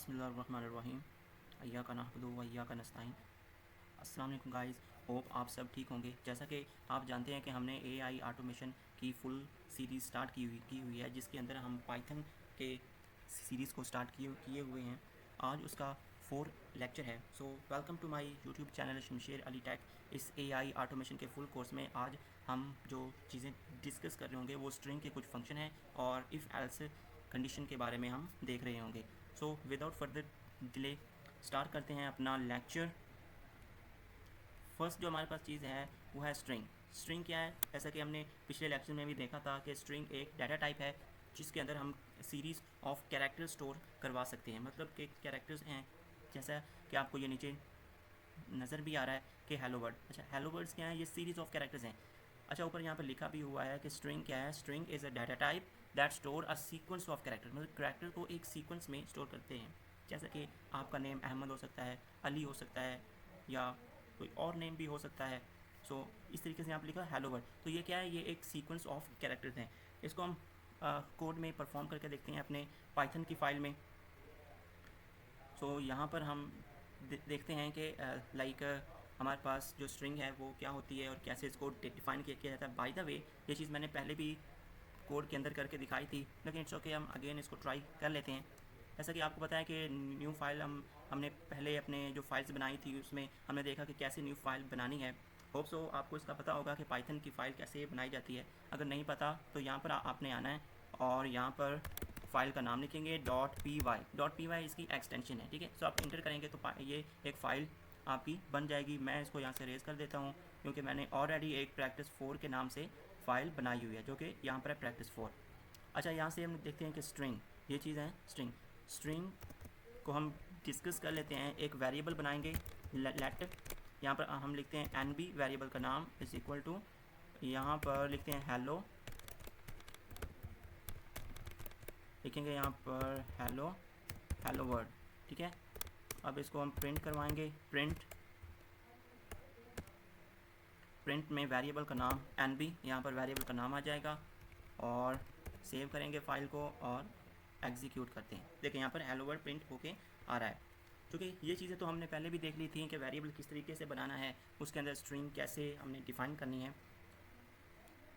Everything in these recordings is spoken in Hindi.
बिस्मिल्लाहिर्रहमानिर्रहीम इय्याका नअबुदु व इय्याका नस्तईन। अस्सलाम वालेकुम गाइस, होप आप सब ठीक होंगे। जैसा कि आप जानते हैं कि हमने एआई ऑटोमेशन की फुल सीरीज़ स्टार्ट की हुई है, जिसके अंदर हम पाइथन के सीरीज़ को स्टार्ट किए हुए हैं। आज उसका 4 लेक्चर है। So welcome to my YouTube channel Shamsher Ali tech. इस एआई ऑटोमेशन के फुल कोर्स में आज हम जो चीज़ें डिस्कस कर रहे होंगे वो स्ट्रिंग के कुछ फंक्शन हैं और इफ़ एल्स कंडीशन के बारे में हम देख रहे होंगे। So without further delay start करते हैं अपना लेक्चर। फर्स्ट जो हमारे पास चीज़ है वो है स्ट्रिंग। स्ट्रिंग क्या है? जैसा कि हमने पिछले लेक्चर में भी देखा था कि स्ट्रिंग एक डाटा टाइप है जिसके अंदर हम सीरीज़ ऑफ कैरेक्टर स्टोर करवा सकते हैं। मतलब कि कैरेक्टर्स हैं, जैसा कि आपको ये नीचे नज़र भी आ रहा है कि हेलो वर्ड। अच्छा, हेलो वर्ड्स क्या है? ये सीरीज़ ऑफ कैरेक्टर्स हैं। अच्छा, ऊपर यहाँ पर लिखा भी हुआ है कि स्ट्रिंग क्या है? String is a data type that store a sequence of character. मतलब कैरेक्टर को एक सीक्वेंस में स्टोर करते हैं। जैसा कि आपका नेम अहमद हो सकता है, अली हो सकता है, या कोई और नेम भी हो सकता है। सो इस तरीके से यहाँ पर लिखा हेलो वर्ड। तो ये क्या है? ये एक सीक्वेंस ऑफ कैरेक्टर्स हैं। इसको हम कोड में परफॉर्म करके देखते हैं अपने पाइथन की फ़ाइल में। सो यहाँ पर हम देखते हैं कि लाइक हमारे पास जो स्ट्रिंग है वो क्या होती है और कैसे इसको डिफ़ाइन किया जाता है। बाय द वे, ये चीज़ मैंने पहले भी कोड के अंदर करके दिखाई थी, लेकिन इट्स ओके, हम अगेन इसको ट्राई कर लेते हैं। जैसा कि आपको पता है कि न्यू फाइल हमने पहले अपने जो फाइल्स बनाई थी उसमें हमने देखा कि कैसे न्यू फाइल बनानी है। होप सो आपको इसका पता होगा कि पाइथन की फ़ाइल कैसे बनाई जाती है। अगर नहीं पता तो यहाँ पर आपने आना है और यहाँ पर फ़ाइल का नाम लिखेंगे .py इसकी एक्सटेंशन है, ठीक है। सो आप इंटर करेंगे तो ये एक फ़ाइल आपकी बन जाएगी। मैं इसको यहाँ से रेज़ कर देता हूँ क्योंकि मैंने ऑलरेडी एक practice 4 के नाम से फ़ाइल बनाई हुई है जो कि यहाँ पर है practice 4। अच्छा, यहाँ से हम देखते हैं कि स्ट्रिंग, ये चीज़ है स्ट्रिंग। स्ट्रिंग को हम डिस्कस कर लेते हैं। एक वेरिएबल बनाएंगे लेट, यहाँ पर हम लिखते हैं NB, वेरिएबल का नाम इज़ इक्वल टू, यहाँ पर लिखते हैं हेलो, लिखेंगे यहाँ पर हेलो वर्ड, ठीक है। अब इसको हम प्रिंट करवाएंगे। प्रिंट में वेरिएबल का नाम NB, यहाँ पर वेरिएबल का नाम आ जाएगा और सेव करेंगे फ़ाइल को और एग्जीक्यूट करते हैं। देखिए यहाँ पर हेलो वर्ड प्रिंट होके आ रहा है। क्योंकि ये चीज़ें तो हमने पहले भी देख ली थी कि वेरिएबल किस तरीके से बनाना है, उसके अंदर स्ट्रिंग कैसे हमने डिफ़ाइन करनी है।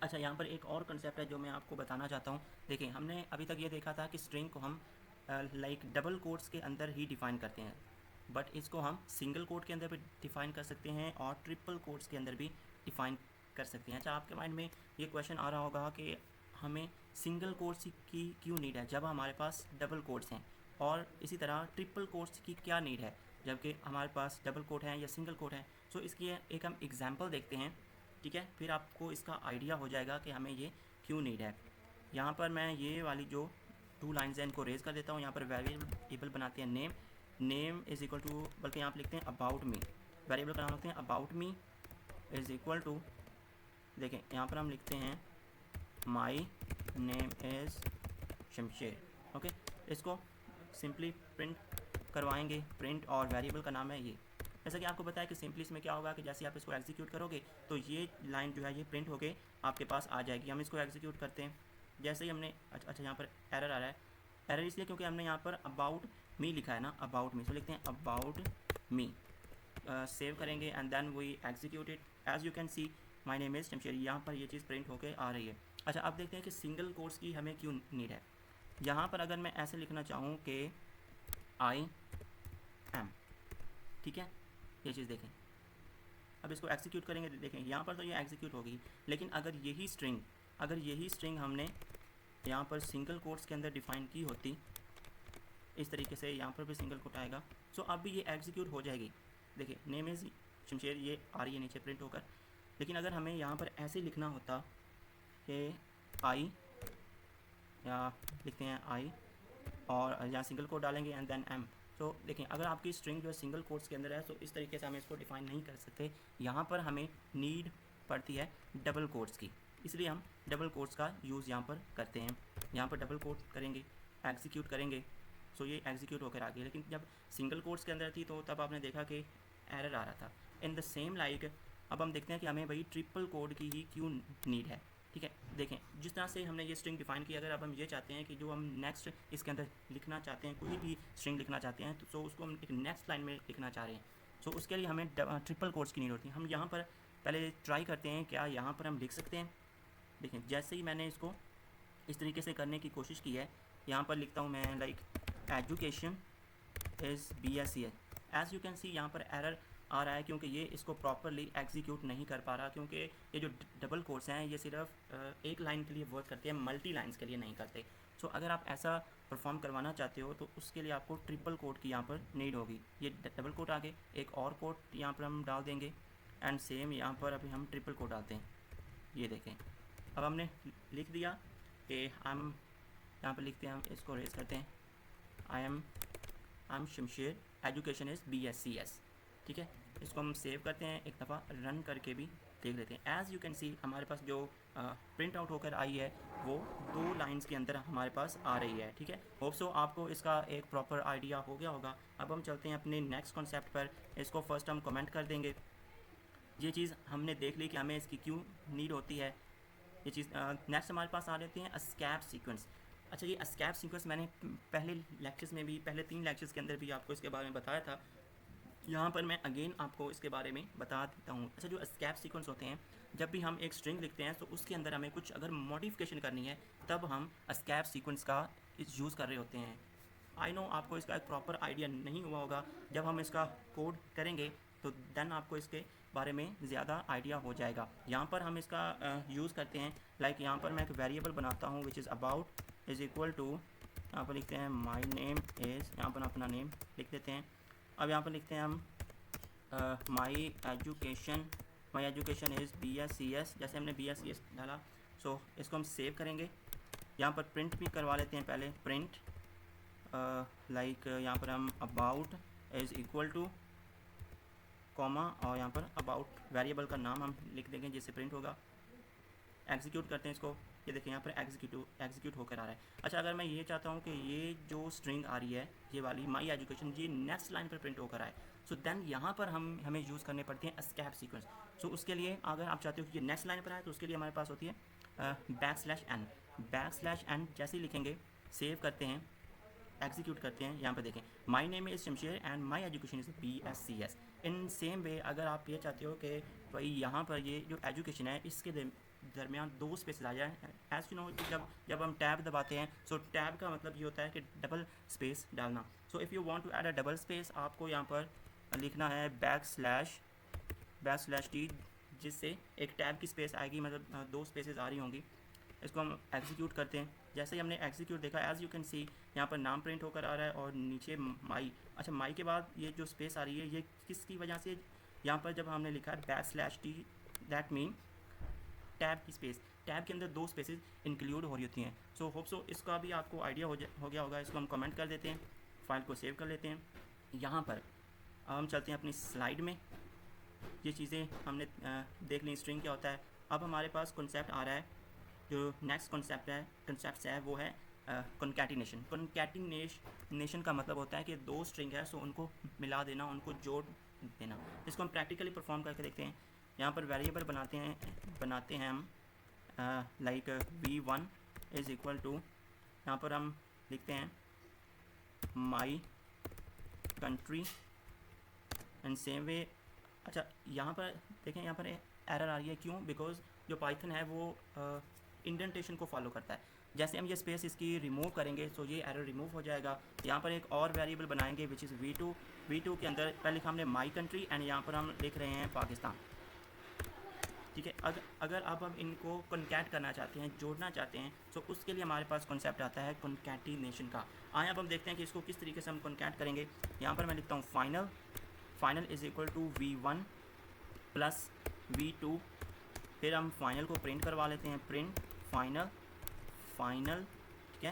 अच्छा, यहाँ पर एक और कंसेप्ट है जो मैं आपको बताना चाहता हूँ। देखिए, हमने अभी तक ये देखा था कि स्ट्रिंग को हम लाइक डबल कोट्स के अंदर ही डिफ़ाइन करते हैं, बट इसको हम सिंगल कोट के अंदर भी डिफ़ाइन कर सकते हैं और ट्रिपल कोट्स के अंदर भी डिफ़ाइन कर सकते हैं। अच्छा, आपके माइंड में ये क्वेश्चन आ रहा होगा कि हमें सिंगल कोट्स की क्यों नीड है जब हमारे पास डबल कोट्स हैं, और इसी तरह ट्रिपल कोट्स की क्या नीड है जबकि हमारे पास डबल कोट हैं या सिंगल कोट है। सो इसकी एक हम एग्जांपल देखते हैं, ठीक है। फिर आपको इसका आइडिया हो जाएगा कि हमें ये क्यों नीड है। यहाँ पर मैं ये वाली जो 2 लाइन्स हैं इनको रेज़ कर देता हूँ। यहाँ पर वेरिएबल बनाते हैं नेम इज़ इक्वल टू, बल्कि यहाँ पर लिखते हैं अबाउट मी, वेरिएबल का नाम लिखते हैं about me is equal to, देखें यहाँ पर हम लिखते हैं my name is Shamsher, okay. इसको सिंपली प्रिंट करवाएंगे, प्रिंट और वेरिएबल का नाम है ये। जैसा कि आपको पता है कि सिंपली इसमें क्या होगा कि जैसे आप इसको एग्जीक्यूट करोगे तो ये लाइन जो है ये प्रिंट होके आपके पास आ जाएगी। हम इसको एग्जीक्यूट करते हैं। जैसे ही हमने अच्छा यहाँ पर एरर आ रहा है। एरर इसलिए क्योंकि हमने यहाँ पर अबाउट मी लिखा है ना, अबाउट मी, तो लिखते हैं अबाउट मी, सेव करेंगे and then we execute it. As you can see my name is Shamsher, यहाँ पर ये चीज़ प्रिंट होकर आ रही है। अच्छा, अब देखते हैं कि सिंगल कोट्स की हमें क्यों नीड है। यहाँ पर अगर मैं ऐसे लिखना चाहूँ कि आई एम, ठीक है, ये चीज़ देखें। अब इसको एग्जीक्यूट करेंगे तो देखें यहाँ पर तो ये एग्जीक्यूट होगी, लेकिन अगर यही स्ट्रिंग हमने यहाँ पर सिंगल कोट्स के अंदर डिफ़ाइन की होती, इस तरीके से यहाँ पर भी सिंगल कोट आएगा, सो अब भी ये एग्जीक्यूट हो जाएगी। देखिए नेम इज़ शमशेर, ये आ रही है नीचे प्रिंट होकर। लेकिन अगर हमें यहाँ पर ऐसे लिखना होता कि आई, या लिखते हैं आई और यहाँ सिंगल कोट डालेंगे एंड देन एम। तो देखें, अगर आपकी स्ट्रिंग जो है सिंगल कोट्स के अंदर है तो इस तरीके से हम इसको डिफ़ाइन नहीं कर सकते। यहाँ पर हमें नीड पड़ती है डबल कोट्स की, इसलिए हम डबल कोट्स का यूज़ यहाँ पर करते हैं। यहाँ पर डबल कोट करेंगे, एग्जीक्यूट करेंगे, सो ये एग्जीक्यूट होकर आ गई। लेकिन जब सिंगल कोट्स के अंदर थी तो तब आपने देखा कि एरर आ रहा था। इन द सेम लाइक अब हम देखते हैं कि हमें भाई ट्रिपल कोड की ही क्यों नीड है। ठीक है, देखें जिस तरह से हमने ये स्ट्रिंग डिफाइन की, अगर अब हम ये चाहते हैं कि जो हम नेक्स्ट इसके अंदर लिखना चाहते हैं, कोई भी स्ट्रिंग लिखना चाहते हैं, तो उसको हम एक नेक्स्ट लाइन में लिखना चाह रहे हैं, सो उसके लिए हमें ट्रिपल कोट्स की नीड होती है। हम यहाँ पर पहले ट्राई करते हैं क्या यहाँ पर हम लिख सकते हैं। देखें जैसे ही मैंने इसको इस तरीके से करने की कोशिश की है, यहाँ पर लिखता हूँ मैं like education is BSc। As you can सी यहाँ पर एरर आ रहा है क्योंकि ये इसको प्रॉपरली एग्जीक्यूट नहीं कर पा रहा, क्योंकि ये जो डबल कोट्स हैं ये सिर्फ एक लाइन के लिए वर्क करते हैं, मल्टी लाइन्स के लिए नहीं करते। सो अगर आप ऐसा परफॉर्म करवाना चाहते हो तो उसके लिए आपको ट्रिपल कोट की यहाँ पर नीड होगी। ये डबल कोट आगे एक और कोट यहाँ पर हम डाल देंगे एंड सेम यहाँ पर अभी हम ट्रिपल कोट डालते हैं। ये देखें अब हमने लिख दिया कि हम यहाँ पर लिखते हैं, हम इसको रेज करते हैं, I am Shamsher, education is BScs। ठीक है, इसको हम सेव करते हैं, एक दफ़ा रन करके भी देख लेते हैं। एज़ यू कैन सी हमारे पास जो प्रिंट आउट होकर आई है वो 2 लाइंस के अंदर हमारे पास आ रही है। ठीक है, होप सो आपको इसका एक प्रॉपर आइडिया हो गया होगा। अब हम चलते हैं अपने नेक्स्ट कॉन्सेप्ट पर। इसको फर्स्ट हम कमेंट कर देंगे। ये चीज़ हमने देख ली कि हमें इसकी क्यों नीड होती है। ये चीज़ नेक्स्ट हमारे पास आ जाते हैं अस्कैप सीक्वेंस। अच्छा, ये अस्कैप सीक्वेंस मैंने पहले लेक्चर्स में भी, पहले 3 लेक्चर्स के अंदर भी आपको इसके बारे में बताया था। यहाँ पर मैं अगेन आपको इसके बारे में बता देता हूँ। अच्छा, जो अस्कैप सीक्वेंस होते हैं, जब भी हम एक स्ट्रिंग लिखते हैं तो उसके अंदर हमें कुछ अगर मॉडिफिकेशन करनी है तब हम अस्कैप सीक्वेंस का यूज़ कर रहे होते हैं। आई नो आपको इसका एक प्रॉपर आइडिया नहीं हुआ होगा, जब हम इसका कोड करेंगे तो देन आपको इसके बारे में ज़्यादा आइडिया हो जाएगा। यहाँ पर हम इसका यूज़ करते हैं, लाइक यहाँ पर मैं एक वेरिएबल बनाता हूँ which is about is equal to, यहाँ पर लिखते हैं माई नेम इज़, यहाँ पर अपना नेम लिख देते हैं। अब यहाँ पर लिखते हैं हम माई एजुकेशन इज़ BScs, जैसे हमने BScs डाला। सो इसको हम सेव करेंगे। यहाँ पर प्रिंट भी करवा लेते हैं पहले, प्रिंट लाइक यहाँ पर हम about is equal two comma, और यहाँ पर अबाउट वेरिएबल का नाम हम लिख देंगे जिससे प्रिंट होगा। एग्जीक्यूट करते हैं इसको। ये देखिए यहाँ पर एग्जीक्यूट होकर आ रहा है। अच्छा, अगर मैं ये चाहता हूँ कि ये जो स्ट्रिंग आ रही है ये वाली माई एजुकेशन, ये नेक्स्ट लाइन पर प्रिंट होकर आए, सो देन यहाँ पर हमें यूज़ करने पड़ते हैं अस्कैप सीक्वेंस। सो उसके लिए अगर आप चाहते हो कि ये नेक्स्ट लाइन पर आए तो उसके लिए हमारे पास होती है बैकस्लैश n जैसे ही लिखेंगे, सेव करते हैं, एग्जीक्यूट करते हैं। यहाँ पर देखें माई name is Shamsher and my education is BScs। In same way अगर आप ये चाहते हो कि भाई यहाँ पर ये जो एजुकेशन है इसके दरमियान 2 स्पेस आ जाए, एज यू नो जब हम टैब दबाते हैं, सो टैब का मतलब ये होता है कि डबल स्पेस डालना। So if you want to add a double space, आपको यहाँ पर लिखना है _T, जिससे एक टैब की स्पेस आएगी, मतलब 2 स्पेसेस आ रही होंगी। इसको हम एग्जीक्यूट करते हैं। जैसे ही हमने एग्जीक्यूट देखा, एज़ यू कैन सी यहाँ पर नाम प्रिंट होकर आ रहा है और नीचे माई। अच्छा, माई के बाद ये जो स्पेस आ रही है ये किसकी वजह से, यहाँ पर जब हमने लिखा है _T, दैट मीन टैब की स्पेस, टैब के अंदर 2 स्पेसेस इंक्लूड हो रही होती हैं। सो होप सो इसका भी आपको आइडिया हो गया होगा। इसको हम कमेंट कर देते हैं, फाइल को सेव कर लेते हैं। यहाँ पर हम चलते हैं अपनी स्लाइड में। ये चीज़ें हमने देख ली, स्ट्रिंग क्या होता है। अब हमारे पास कॉन्सेप्ट आ रहा है, जो नेक्स्ट कॉन्सेप्ट है वो है कॉन्कैटिनेशन। कॉन्कैटिनेशन का मतलब होता है कि 2 स्ट्रिंग है, सो उनको मिला देना, उनको जोड़ देना। इसको हम प्रैक्टिकली परफॉर्म करके देखते हैं। यहाँ पर वेरिएबल बनाते हैं हम like v1 is equal to, यहाँ पर हम लिखते हैं my country and same way. अच्छा, यहाँ पर देखें, यहाँ पर एरर आ रही है, क्यों? बिकॉज जो पाइथन है वो इंडेंटेशन को फॉलो करता है। जैसे हम ये स्पेस इसकी रिमूव करेंगे तो ये एरर रिमूव हो जाएगा। यहाँ पर एक और वेरिएबल बनाएंगे विच इज़ v2 के अंदर पहले लिखा हमने माई कंट्री एंड यहाँ पर हम लिख रहे हैं पाकिस्तान। ठीक है, अगर अब हम इनको कॉन्कैट करना चाहते हैं, जोड़ना चाहते हैं, तो उसके लिए हमारे पास कॉन्सेप्ट आता है कॉन्कैटिनेशन का। आए अब हम देखते हैं कि इसको किस तरीके से हम कॉन्कैट करेंगे। यहाँ पर मैं लिखता हूँ final is equal to v1 plus v2, फिर हम फाइनल को प्रिंट करवा लेते हैं, प्रिंट फाइनल। ठीक है,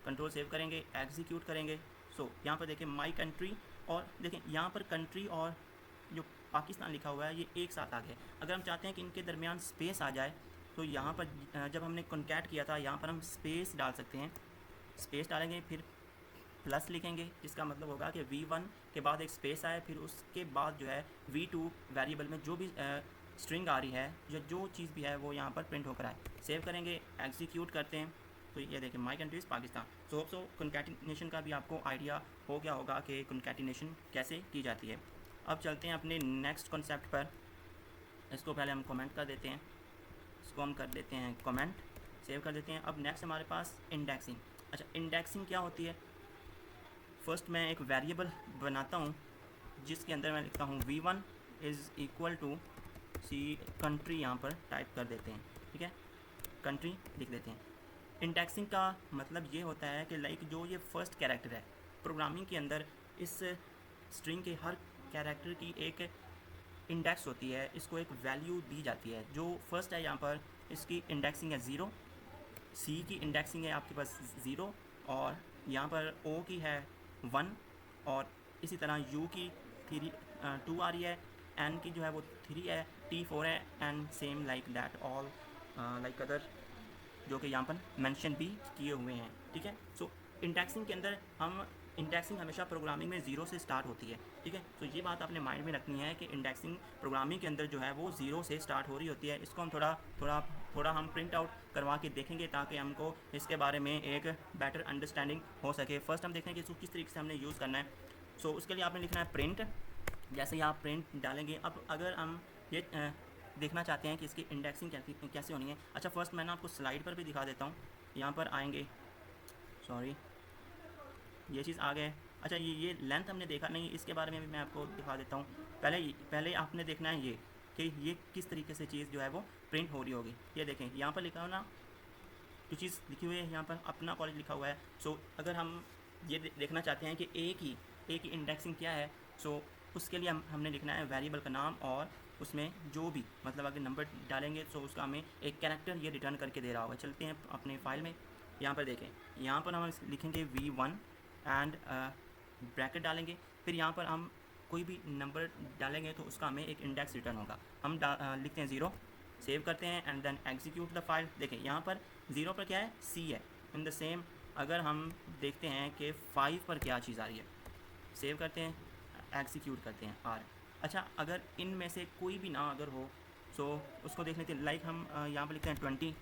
कंट्रोल सेव करेंगे, एग्जीक्यूट करेंगे। सो यहाँ पर देखें माई कंट्री, और देखें यहाँ पर कंट्री और जो पाकिस्तान लिखा हुआ है ये एक साथ आ गए। अगर हम चाहते हैं कि इनके दरमियान स्पेस आ जाए तो यहाँ पर जब हमने कॉन्कैट किया था यहाँ पर हम स्पेस डाल सकते हैं। स्पेस डालेंगे, फिर प्लस लिखेंगे, जिसका मतलब होगा कि v1 के बाद एक स्पेस आए, फिर उसके बाद जो है v2 वेरिएबल में जो भी स्ट्रिंग आ रही है, जो चीज़ भी है वो यहाँ पर प्रिंट होकर आए। सेव करेंगे, एग्जीक्यूट करते हैं, तो ये देखें my country is Pakistan. So concatenation का भी आपको आइडिया हो गया होगा कि कंकैटिनेशन कैसे की जाती है। अब चलते हैं अपने नेक्स्ट कॉन्सेप्ट पर। इसको पहले हम कमेंट कर देते हैं, इसको हम कर देते हैं कमेंट, सेव कर देते हैं। अब नेक्स्ट हमारे पास इंडेक्सिंग। अच्छा, इंडेक्सिंग क्या होती है? फर्स्ट मैं एक वेरिएबल बनाता हूँ जिसके अंदर मैं लिखता हूँ v1 is equal to see country, यहाँ पर टाइप कर देते हैं, ठीक है, कंट्री लिख देते हैं। इंडेक्सिंग का मतलब ये होता है कि लाइक जो ये फर्स्ट कैरेक्टर है प्रोग्रामिंग के अंदर, इस स्ट्रिंग के हर कैरेक्टर की एक इंडेक्स होती है, इसको एक वैल्यू दी जाती है। जो फर्स्ट है यहाँ पर, इसकी इंडेक्सिंग है 0, सी की इंडेक्सिंग है आपके पास 0, और यहाँ पर ओ की है 1, और इसी तरह यू की 2 आ रही है, एन की जो है वो 3 है, टी 4 है, and same like that all like other जो कि यहाँ पर मेंशन भी किए हुए हैं, ठीक है। सो इंडेक्सिंग के अंदर हम इंडेक्सिंग हमेशा प्रोग्रामिंग में 0 से स्टार्ट होती है, ठीक है। तो ये बात आपने माइंड में रखनी है कि इंडेक्सिंग प्रोग्रामिंग के अंदर जो है वो 0 से स्टार्ट हो रही होती है। इसको हम थोड़ा हम प्रिंट आउट करवा के देखेंगे ताकि हमको इसके बारे में एक बेटर अंडरस्टैंडिंग हो सके। फर्स्ट हम देखेंगे कि इसको किस तरीके से हमने यूज़ करना है। सो उसके लिए आपने लिखना है प्रिंट। जैसे ही आप प्रिंट डालेंगे, अब अगर हम ये देखना चाहते हैं कि इसकी इंडेक्सिंग कैसे होनी है। अच्छा, फर्स्ट मैं ना आपको स्लाइड पर भी दिखा देता हूँ। यहाँ पर आएंगे, सॉरी ये चीज़ आ गए। अच्छा, ये लेंथ हमने देखा नहीं, इसके बारे में भी मैं आपको दिखा देता हूँ। पहले आपने देखना है ये कि ये किस तरीके से चीज़ जो है वो प्रिंट हो रही होगी। ये देखें, यहाँ पर लिखा हो ना, जो चीज़ लिखी हुई है यहाँ पर अपना कॉलेज लिखा हुआ है। सो अगर हम ये देखना चाहते हैं कि ए की इंडेक्सिंग क्या है, सो उसके लिए हमने लिखना है वेरिएबल का नाम, और उसमें जो भी मतलब अगर नंबर डालेंगे तो उसका हमें एक कैरेक्टर ये रिटर्न करके दे रहा होगा। चलते हैं अपने फाइल में, यहाँ पर देखें, यहाँ पर हम लिखेंगे v1 एंड ब्रैकेट डालेंगे, फिर यहाँ पर हम कोई भी नंबर डालेंगे तो उसका हमें एक इंडेक्स रिटर्न होगा। हम लिखते हैं 0, सेव करते हैं and then execute the file. देखें यहाँ पर 0 पर क्या है, सी है। इन द सेम अगर हम देखते हैं कि 5 पर क्या चीज़ आ रही है, सेव करते हैं, एग्जीक्यूट करते हैं आर। अच्छा, अगर इनमें से कोई भी ना अगर हो सो उसको देख लेते हैं। लाइक हम यहाँ पर लिखते हैं 20,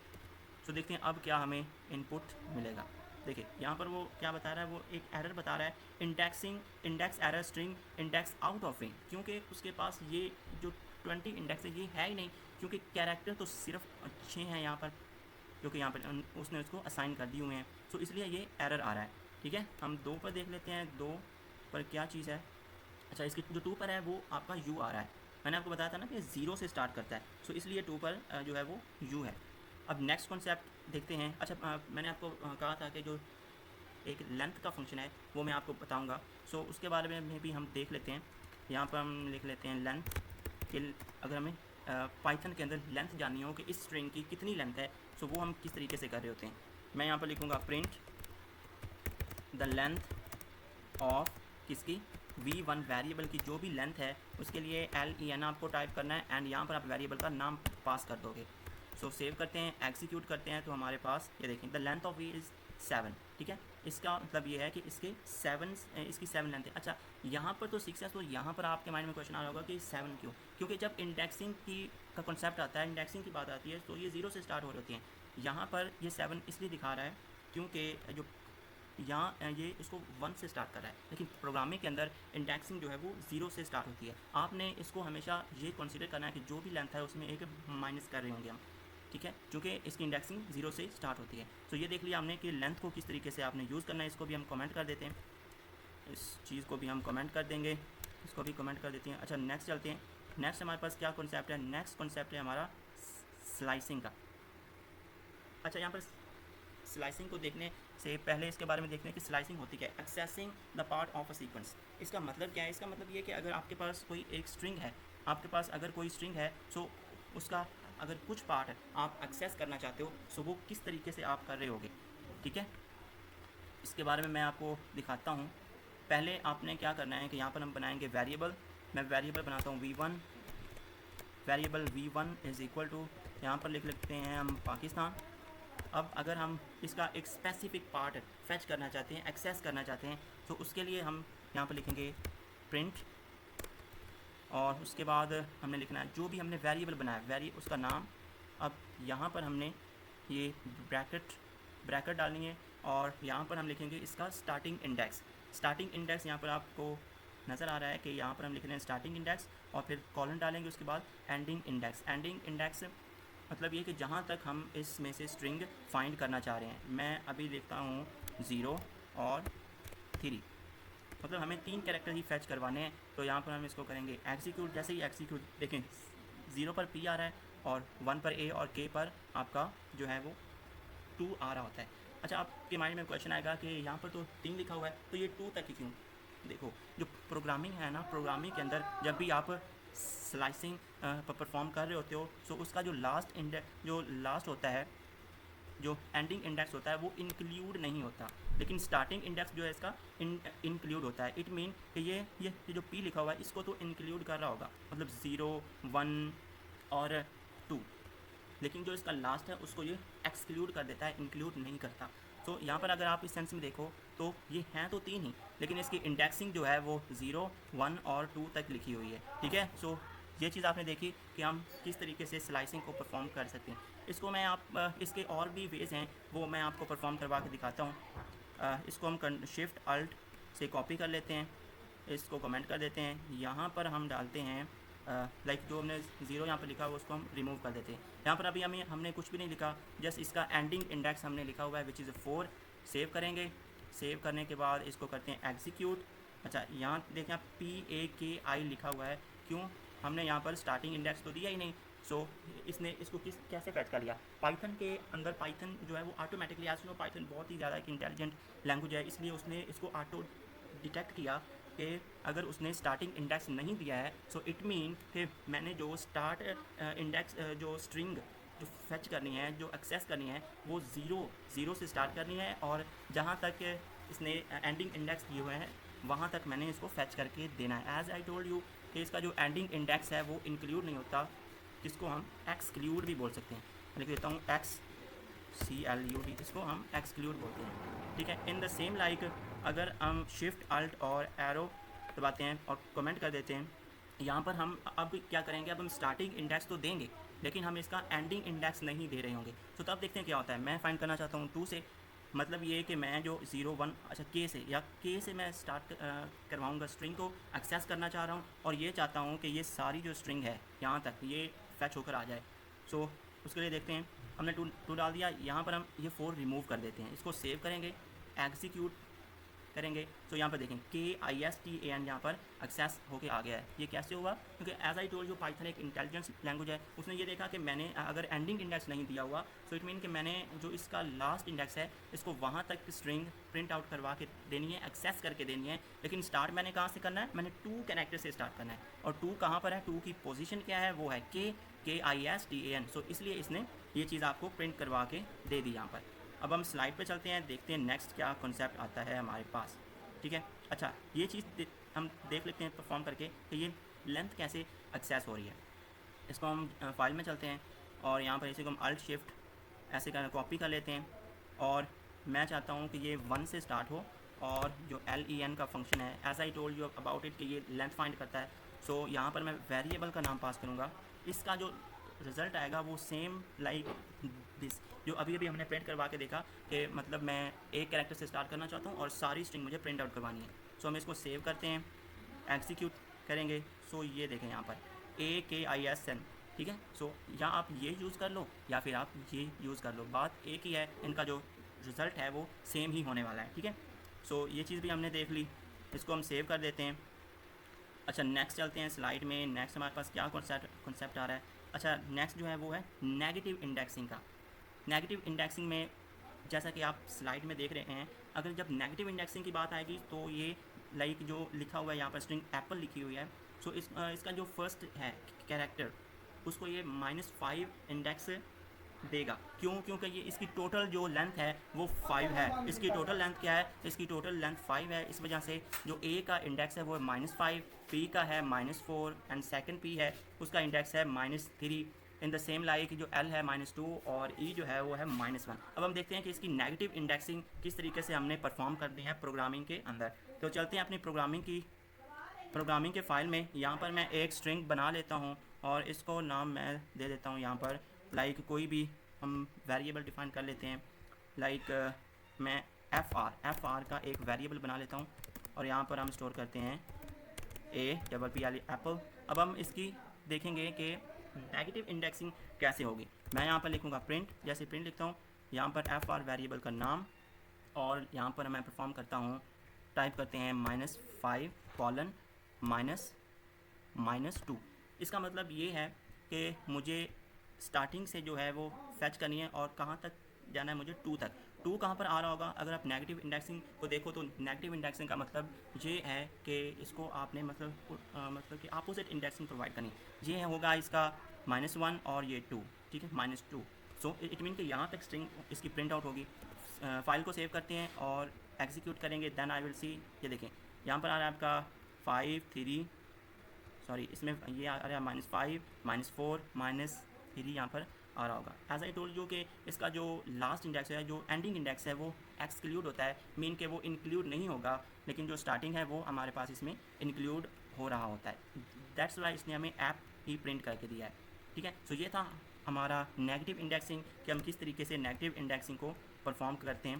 सो देखते हैं अब क्या हमें इनपुट मिलेगा। देखिए यहाँ पर वो क्या बता रहा है, वो एक एरर बता रहा है, index error string index out of range, क्योंकि उसके पास ये जो 20 इंडेक्स है ये है ही नहीं, क्योंकि कैरेक्टर तो सिर्फ 6 हैं यहाँ पर, क्योंकि यहाँ पर उसने उसको असाइन कर दिए हुए हैं। सो इसलिए ये एरर आ रहा है, ठीक है। हम 2 पर देख लेते हैं, 2 पर क्या चीज़ है। अच्छा, इसकी जो 2 पर है वो आपका यू आ रहा है। मैंने आपको बताया था ना कि 0 से स्टार्ट करता है, सो इसलिए 2 पर जो है वो यू है। अब नेक्स्ट कॉन्सेप्ट देखते हैं। अच्छा, मैंने आपको कहा था कि जो एक लेंथ का फंक्शन है वो मैं आपको बताऊंगा, सो उसके बारे में भी हम देख लेते हैं। यहाँ पर हम लिख लेते हैं लेंथ के, अगर हमें पाइथन के अंदर लेंथ जाननी हो कि इस स्ट्रिंग की कितनी लेंथ है, सो वो हम किस तरीके से कर रहे होते हैं। मैं यहाँ पर लिखूँगा प्रिंट द लेंथ ऑफ किसकी, v1 वेरिएबल की जो भी लेंथ है उसके लिए len आपको टाइप करना है, एंड यहाँ पर आप वेरिएबल का नाम पास कर दोगे। सो सेव करते हैं, एग्जीक्यूट करते हैं, तो हमारे पास ये देखें the length of v is 7, ठीक है। इसका मतलब ये है कि इसकी 7 लेंथ है। अच्छा, यहाँ पर तो 6 है, तो यहाँ पर आपके माइंड में क्वेश्चन आ रहा होगा कि 7 क्यों, क्योंकि जब इंडेक्सिंग का कॉन्सेप्ट आता है, इंडेक्सिंग की बात आती है, तो ये 0 से स्टार्ट हो रही है। यहाँ पर ये 7 इसलिए दिखा रहा है क्योंकि जो यहाँ ये इसको 1 से स्टार्ट कर रहा है, लेकिन प्रोग्रामिंग के अंदर इंडेक्सिंग जो है वो 0 से स्टार्ट होती है। आपने इसको हमेशा ये कंसीडर करना है कि जो भी लेंथ है उसमें एक माइनस कर रहे होंगे हम, ठीक है, क्योंकि इसकी इंडेक्सिंग 0 से स्टार्ट होती है। तो ये देख लिया हमने कि लेंथ को किस तरीके से आपने यूज़ करना है। इसको भी हम कमेंट कर देते हैं, इस चीज़ को भी हम कमेंट कर देंगे, इसको भी कमेंट कर देते हैं। अच्छा, नेक्स्ट चलते हैं। नेक्स्ट हमारे पास क्या कॉन्सेप्ट है, नेक्स्ट कॉन्सेप्ट है हमारा स्लाइसिंग का। अच्छा, यहाँ पर स्लाइसिंग को देखने से पहले इसके बारे में देखते हैं कि स्लाइसिंग होती क्या है। Accessing the part of a sequence, इसका मतलब क्या है? इसका मतलब ये कि अगर आपके पास कोई एक स्ट्रिंग है, आपके पास अगर कोई स्ट्रिंग है, सो उसका अगर कुछ पार्ट आप एक्सेस करना चाहते हो, सो वो किस तरीके से आप कर रहे होगे, ठीक है। इसके बारे में मैं आपको दिखाता हूँ। पहले आपने क्या करना है कि यहाँ पर हम बनाएंगे वेरिएबल। मैं वेरिएबल बनाता हूँ v1, variable v1 is equal to, यहाँ पर लिख लेते हैं हम पाकिस्तान। अब अगर हम इसका एक स्पेसिफिक पार्ट फेच करना चाहते हैं, एक्सेस करना चाहते हैं, तो उसके लिए हम यहाँ पर लिखेंगे प्रिंट और उसके बाद हमने लिखना है जो भी हमने वेरिएबल बनाया उसका नाम। अब यहाँ पर हमने ये ब्रैकेट डालनी है और यहाँ पर हम लिखेंगे इसका स्टार्टिंग इंडेक्स यहाँ पर आपको नज़र आ रहा है कि यहाँ पर हम लिख रहे हैं स्टार्टिंग इंडेक्स और फिर कॉलन डालेंगे, उसके बाद एंडिंग इंडेक्स मतलब ये कि जहाँ तक हम इसमें से स्ट्रिंग फाइंड करना चाह रहे हैं। मैं अभी लिखता हूँ 0 और 3, मतलब हमें 3 कैरेक्टर ही फैच करवाने हैं। तो यहाँ पर हम इसको करेंगे एग्जीक्यूट। जैसे ही एग्जीक्यूट देखें 0 पर P आ रहा है और 1 पर A और K पर आपका जो है वो 2 आ रहा होता है। अच्छा, आपके माइंड में क्वेश्चन आएगा कि यहाँ पर तो 3 लिखा हुआ है तो ये 2 तक ही क्यों? देखो, जो प्रोग्रामिंग है ना, प्रोग्रामिंग के अंदर जब भी आप स्लाइसिंग परफॉर्म कर रहे होते हो तो उसका जो लास्ट होता है, जो एंडिंग इंडेक्स होता है वो इंक्लूड नहीं होता, लेकिन स्टार्टिंग इंडेक्स जो है इसका इंक्लूड होता है। इट मीन कि ये जो P लिखा हुआ है इसको तो इंक्लूड कर रहा होगा, मतलब 0, 1 और 2, लेकिन जो इसका लास्ट है उसको ये एक्सक्लूड कर देता है, इंक्लूड नहीं करता। तो यहाँ पर अगर आप इस सेंस में देखो तो ये हैं तो 3 ही, लेकिन इसकी इंडेक्सिंग जो है वो 0, 1 और 2 तक लिखी हुई है। ठीक है, सो ये चीज़ आपने देखी कि हम किस तरीके से स्लाइसिंग को परफॉर्म कर सकते हैं। इसको मैं इसके और भी वेज़ हैं, वो मैं आपको परफॉर्म करवा के दिखाता हूँ। इसको हम शिफ्ट अल्ट से कॉपी कर लेते हैं, इसको कमेंट कर देते हैं, यहाँ पर हम डालते हैं लाइक जो हमने 0 यहाँ पर लिखा हुआ उसको हम रिमूव कर देते हैं। यहाँ पर अभी हमने कुछ भी नहीं लिखा, जस्ट इसका एंडिंग इंडेक्स हमने लिखा हुआ है विच इज़ 4। सेव करेंगे, सेव करने के बाद इसको करते हैं एग्जीक्यूट। अच्छा, यहाँ देखें आप PAKI लिखा हुआ है, क्यों? हमने यहाँ पर स्टार्टिंग इंडेक्स तो दिया ही नहीं। सो इसने इसको कैसे फैच कर लिया? पाइथन के अंदर पाइथन जो है वो ऑटोमेटिकली, आज नो पाइथन बहुत ही ज़्यादा एक इंटेलिजेंट लैंग्वेज है, इसलिए उसने इसको ऑटो डिटेक्ट किया कि अगर उसने स्टार्टिंग इंडेक्स नहीं दिया है सो इट मीन कि मैंने जो स्टार्ट इंडेक्स जो स्ट्रिंग जो फैच करनी है, जो एक्सेस करनी है, वो ज़ीरो से स्टार्ट करनी है और जहाँ तक इसने एंडिंग इंडेक्स दिए हुए हैं वहाँ तक मैंने इसको फैच करके देना है। एज आई टोल्ड यू कि इसका जो एंडिंग इंडेक्स है वो इंक्लूड नहीं होता, जिसको हम एक्सक्लूड भी बोल सकते हैं। लिख देता हूँ XCLUD, इसको हम एक्सक्लूड बोलते हैं। ठीक है, इन द सेम लाइक अगर हम शिफ्ट अल्ट और एरो दबाते हैं और कमेंट कर देते हैं, यहाँ पर हम अब क्या करेंगे, अब हम स्टार्टिंग इंडेक्स तो देंगे लेकिन हम इसका एंडिंग इंडेक्स नहीं दे रहे होंगे। तो तब देखते हैं क्या होता है। मैं फाइंड करना चाहता हूँ 2 से, मतलब ये कि मैं जो 0, 1, अच्छा K से मैं स्टार्ट करवाऊँगा, स्ट्रिंग को एक्सेस करना चाह रहा हूँ और ये चाहता हूँ कि ये सारी जो स्ट्रिंग है यहाँ तक ये फैच होकर आ जाए। सो उसके लिए देखते हैं, हमने 2 डाल दिया, यहाँ पर हम ये 4 रिमूव कर देते हैं, इसको सेव करेंगे, एग्जीक्यूट करेंगे। तो यहाँ पर देखें KISTAN यहाँ पर एक्सेस होके आ गया है। ये कैसे हुआ? क्योंकि एज आई टोल्ड, जो पाइथन एक इंटेलिजेंस लैंग्वेज है, उसने ये देखा कि मैंने अगर एंडिंग इंडेक्स नहीं दिया हुआ सो इट मीन कि मैंने जो इसका लास्ट इंडेक्स है इसको वहाँ तक स्ट्रिंग प्रिंट आउट करवा के देनी है, एक्सेस करके देनी है, लेकिन स्टार्ट मैंने कहाँ से करना है? मैंने 2 कैरेक्टर से स्टार्ट करना है। और 2 कहाँ पर है? 2 की पोजीशन क्या है? वो है KISTAN। सो इसलिए इसने ये चीज़ आपको प्रिंट करवा के दे दी यहाँ पर। अब हम स्लाइड पे चलते हैं, देखते हैं नेक्स्ट क्या कॉन्सेप्ट आता है हमारे पास। ठीक है, अच्छा ये चीज़ हम देख लेते हैं परफॉर्म करके कि ये लेंथ कैसे एक्सेस हो रही है। इसको हम फाइल में चलते हैं और यहाँ पर इसी को हम अल्ट शिफ्ट ऐसे कर कॉपी कर लेते हैं और मैं चाहता हूँ कि ये 1 से स्टार्ट हो और जो LEN का फंक्शन है, as I told you about it, कि ये लेंथ फाइंड करता है। सो यहाँ पर मैं वेरिएबल का नाम पास करूँगा, इसका जो रिज़ल्ट आएगा वो सेम लाइक दिस, जो अभी अभी हमने प्रिंट करवा के देखा कि मतलब मैं एक कैरेक्टर से स्टार्ट करना चाहता हूँ और सारी स्ट्रिंग मुझे प्रिंट आउट करवानी है। सो हम इसको सेव करते हैं, एग्जीक्यूट करेंगे। सो ये देखें यहाँ पर AKISN। ठीक है, सो या आप ये यूज़ कर लो या फिर आप ये यूज़ कर लो, बात एक ही है, इनका जो रिज़ल्ट है वो सेम ही होने वाला है। ठीक है, सो ये चीज़ भी हमने देख ली, इसको हम सेव कर देते हैं। अच्छा, नेक्स्ट चलते हैं स्लाइड में। नेक्स्ट हमारे पास क्या कॉन्सेप्ट आ रहा है? अच्छा, नेक्स्ट जो है वो है नेगेटिव इंडेक्सिंग का। नेगेटिव इंडेक्सिंग में जैसा कि आप स्लाइड में देख रहे हैं, अगर जब नेगेटिव इंडेक्सिंग की बात आएगी तो ये लाइक जो लिखा हुआ है यहाँ पर स्ट्रिंग एप्पल लिखी हुई है, सो इसका जो फर्स्ट है कैरेक्टर उसको ये -5 इंडेक्स देगा। क्यों? क्योंकि ये इसकी टोटल जो लेंथ है वो 5 है। इसकी टोटल लेंथ क्या है? इसकी टोटल लेंथ 5 है। इस वजह से जो A का इंडेक्स है वो है -5, P का है -4 एंड सेकंड P है उसका इंडेक्स है -3। इन द सेम लाइक जो L है -2 और E जो है वो है -1। अब हम देखते हैं कि इसकी नेगेटिव इंडेक्सिंग किस तरीके से हमने परफॉर्म कर दी है प्रोग्रामिंग के अंदर। तो चलते हैं अपनी प्रोग्रामिंग की प्रोग्रामिंग के फ़ाइल में यहाँ पर मैं एक स्ट्रिंग बना लेता हूँ और इसको नाम मैं दे देता हूँ यहाँ पर, लाइक कोई भी हम वेरिएबल डिफाइन कर लेते हैं, लाइक मैं एफ आर का एक वेरिएबल बना लेता हूँ और यहाँ पर हम स्टोर करते हैं APPL एप्पल। अब हम इसकी देखेंगे कि नेगेटिव इंडेक्सिंग कैसे होगी। मैं यहाँ पर लिखूँगा प्रिंट, जैसे प्रिंट लिखता हूँ यहाँ पर एफ आर वेरिएबल का नाम, और यहाँ पर मैं परफॉर्म करता हूँ, टाइप करते हैं -5 कॉलन -2। इसका मतलब ये है कि मुझे स्टार्टिंग से जो है वो फैच करनी है और कहाँ तक जाना है मुझे, 2 तक। 2 कहाँ पर आ रहा होगा, अगर आप नेगेटिव इंडेक्सिंग को देखो तो नेगेटिव इंडेक्सिंग का मतलब ये है कि इसको आपने मतलब कि अपोजिट इंडेक्सिंग प्रोवाइड करनी। ये होगा इसका -1 और ये 2, ठीक है, -2। सो इट मीन कि यहाँ तक स्ट्रिंग इसकी प्रिंट आउट होगी। फाइल को सेव करते हैं और एग्जीक्यूट करेंगे, देन आई विल सी। ये देखें यहाँ पर आ रहा है आपका 5 3, सॉरी इसमें ये आ रहा है -5 -4 -3 यहाँ पर आ रहा होगा। एज आई टोल्ड यू कि इसका जो लास्ट इंडेक्स है, जो एंडिंग इंडेक्स है, वो एक्सक्लूड होता है, मीन के वो इंक्लूड नहीं होगा, लेकिन जो स्टार्टिंग है वो हमारे पास इसमें इंक्लूड हो रहा होता है। दैट्स वाई इसने हमें ऐप ही प्रिंट करके दिया है, ठीक है। सो ये था हमारा नेगेटिव इंडेक्सिंग कि हम किस तरीके से नेगेटिव इंडेक्सिंग को परफॉर्म करते हैं।